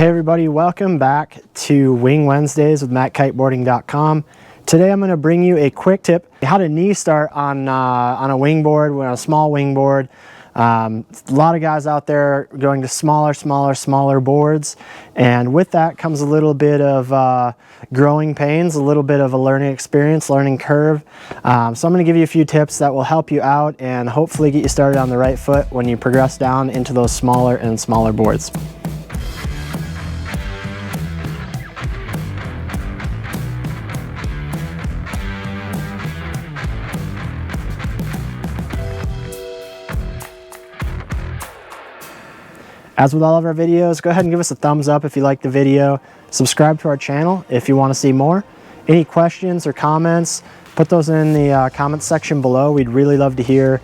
Hey everybody, welcome back to Wing Wednesdays with MattKiteboarding.com. Today I'm going to bring you a quick tip how to knee start on a wingboard, on a small wingboard. A lot of guys out there going to smaller boards, and with that comes a little bit of growing pains, a little bit of a learning experience, learning curve. So I'm going to give you a few tips that will help you out and hopefully get you started on the right foot when you progress down into those smaller and smaller boards. As with all of our videos, go ahead and give us a thumbs up if you like the video. Subscribe to our channel if you want to see more. Any questions or comments, put those in the comment section below. We'd really love to hear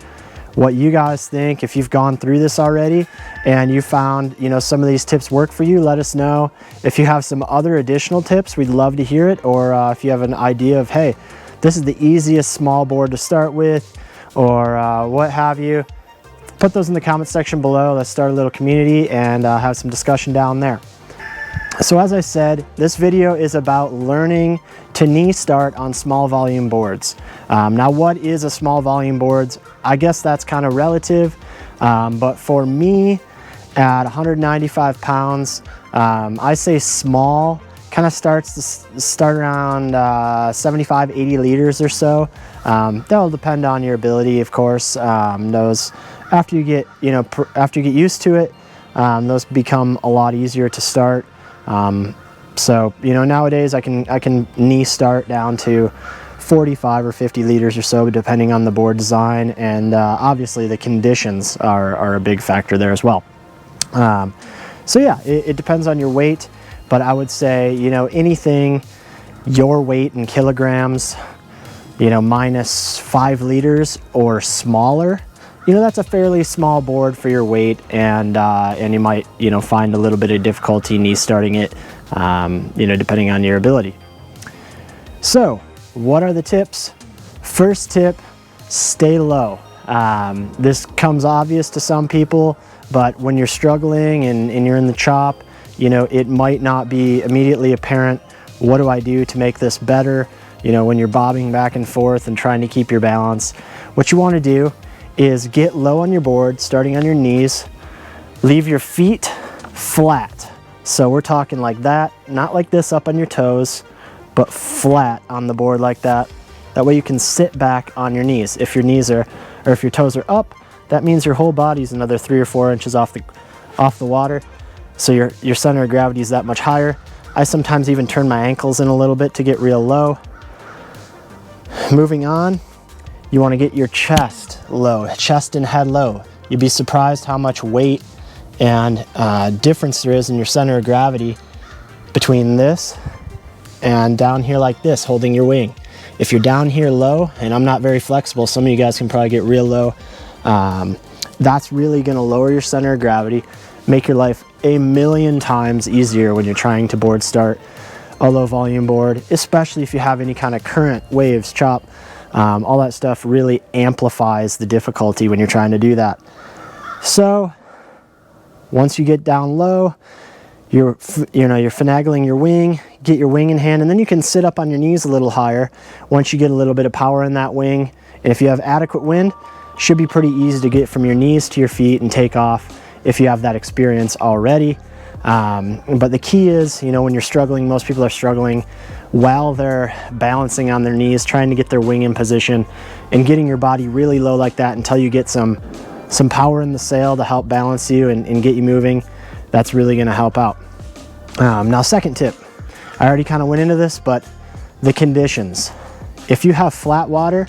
what you guys think. If you've gone through this already and you found, some of these tips work for you, let us know. If you have some other additional tips, we'd love to hear it. Or if you have an idea of, hey, this is the easiest small board to start with, or what have you, put those in the comment section below. Let's start a little community and have some discussion down there. So as I said, this video is about learning to knee start on small volume boards. Now what is a small volume board? I guess that's kind of relative, but for me at 195 pounds, I say small kind of start around 75, 80 liters or so. That'll depend on your ability, of course. Those after you get used to it, those become a lot easier to start. So nowadays I can knee start down to 45 or 50 liters or so, depending on the board design, and obviously the conditions are a big factor there as well. So yeah, it depends on your weight, but I would say anything your weight in kilograms, minus 5 liters or smaller, that's a fairly small board for your weight, and you might find a little bit of difficulty knee starting it, depending on your ability. So what are the tips? First tip, stay low. This comes obvious to some people, but when you're struggling and you're in the chop, it might not be immediately apparent. What do I do to make this better? When you're bobbing back and forth and trying to keep your balance, what you want to do is get low on your board, starting on your knees. Leave your feet flat. So we're talking like that, not like this up on your toes, but flat on the board like that. That way you can sit back on your knees. If your knees are, or if your toes are up, that means your whole body's another 3 or 4 inches off the water. So your center of gravity is that much higher. I sometimes even turn my ankles in a little bit to get real low. Moving on, you want to get your chest low, chest and head low. You'd be surprised how much weight and difference there is in your center of gravity between this and down here like this, holding your wing. If you're down here low, and I'm not very flexible, some of you guys can probably get real low, that's really going to lower your center of gravity, make your life a million times easier when you're trying to board start a low volume board, especially if you have any kind of current, waves, chop. All that stuff really amplifies the difficulty when you're trying to do that. So once you get down low, you're finagling your wing, get your wing in hand, and then you can sit up on your knees a little higher once you get a little bit of power in that wing. And if you have adequate wind, should be pretty easy to get from your knees to your feet and take off if you have that experience already. But the key is, when you're struggling, most people are struggling while they're balancing on their knees, trying to get their wing in position and getting your body really low like that until you get some power in the sail to help balance you and get you moving. That's really going to help out. Now, second tip, I already kind of went into this, but the conditions. If you have flat water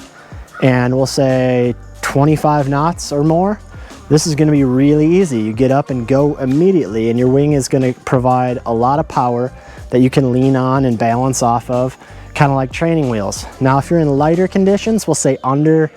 and we'll say 25 knots or more, this is going to be really easy. You get up and go immediately, and your wing is going to provide a lot of power that you can lean on and balance off of, kind of like training wheels. Now, if you're in lighter conditions, we'll say under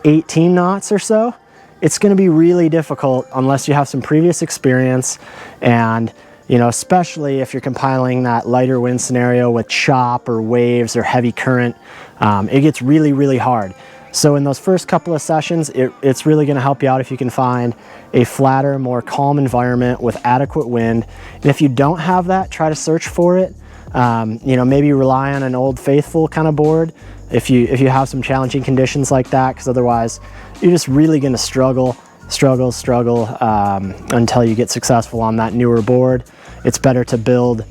18 knots or so, it's going to be really difficult unless you have some previous experience, and especially if you're compiling that lighter wind scenario with chop or waves or heavy current, it gets really hard. So in those first couple of sessions, it's really going to help you out if you can find a flatter, more calm environment with adequate wind. And if you don't have that, try to search for it. You know, maybe rely on an Old Faithful kind of board if you have some challenging conditions like that, because otherwise you're just really going to struggle until you get successful on that newer board. It's better to build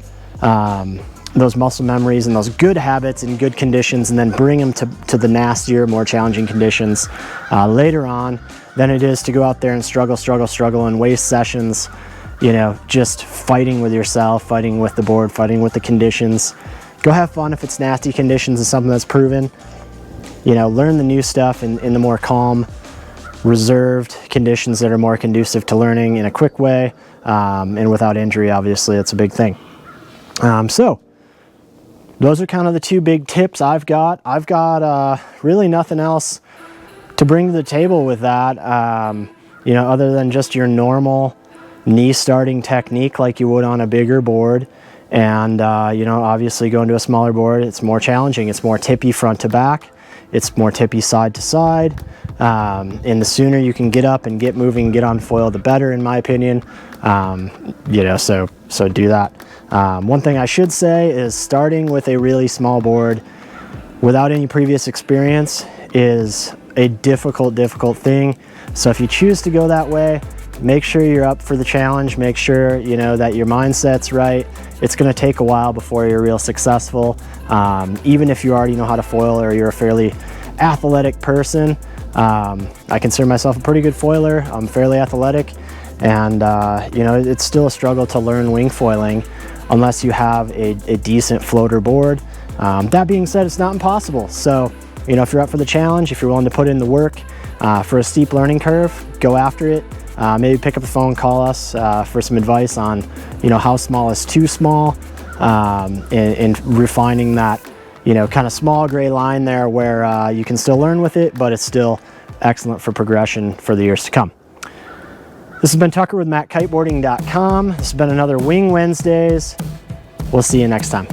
those muscle memories and those good habits in good conditions, and then bring them to the nastier, more challenging conditions later on, than it is to go out there and struggle and waste sessions, you know, just fighting with yourself, fighting with the board, fighting with the conditions. Go have fun if it's nasty conditions and something that's proven. You know, learn the new stuff in the more calm, reserved conditions that are more conducive to learning in a quick way, and without injury. Obviously, that's a big thing. So those are kind of the two big tips I've got. I've got really nothing else to bring to the table with that, you know, other than just your normal knee starting technique like you would on a bigger board. And you know, obviously going to a smaller board, it's more challenging. It's more tippy front to back. It's more tippy side to side. And the sooner you can get up and get moving and get on foil, the better, in my opinion. You know, so do that. One thing I should say is starting with a really small board without any previous experience is a difficult thing. So if you choose to go that way, make sure you're up for the challenge. Make sure, you know, that your mindset's right. It's going to take a while before you're real successful. Even if you already know how to foil or you're a fairly athletic person. I consider myself a pretty good foiler. I'm fairly athletic, and you know, it's still a struggle to learn wing foiling unless you have a decent floater board. That being said, it's not impossible. So, you know, if you're up for the challenge, if you're willing to put in the work for a steep learning curve, go after it. Maybe pick up the phone, call us for some advice on, you know, how small is too small, and refining that, you know, kind of small gray line there where you can still learn with it, but it's still excellent for progression for the years to come. This has been Tucker with MattKiteboarding.com. This has been another Wing Wednesdays. We'll see you next time.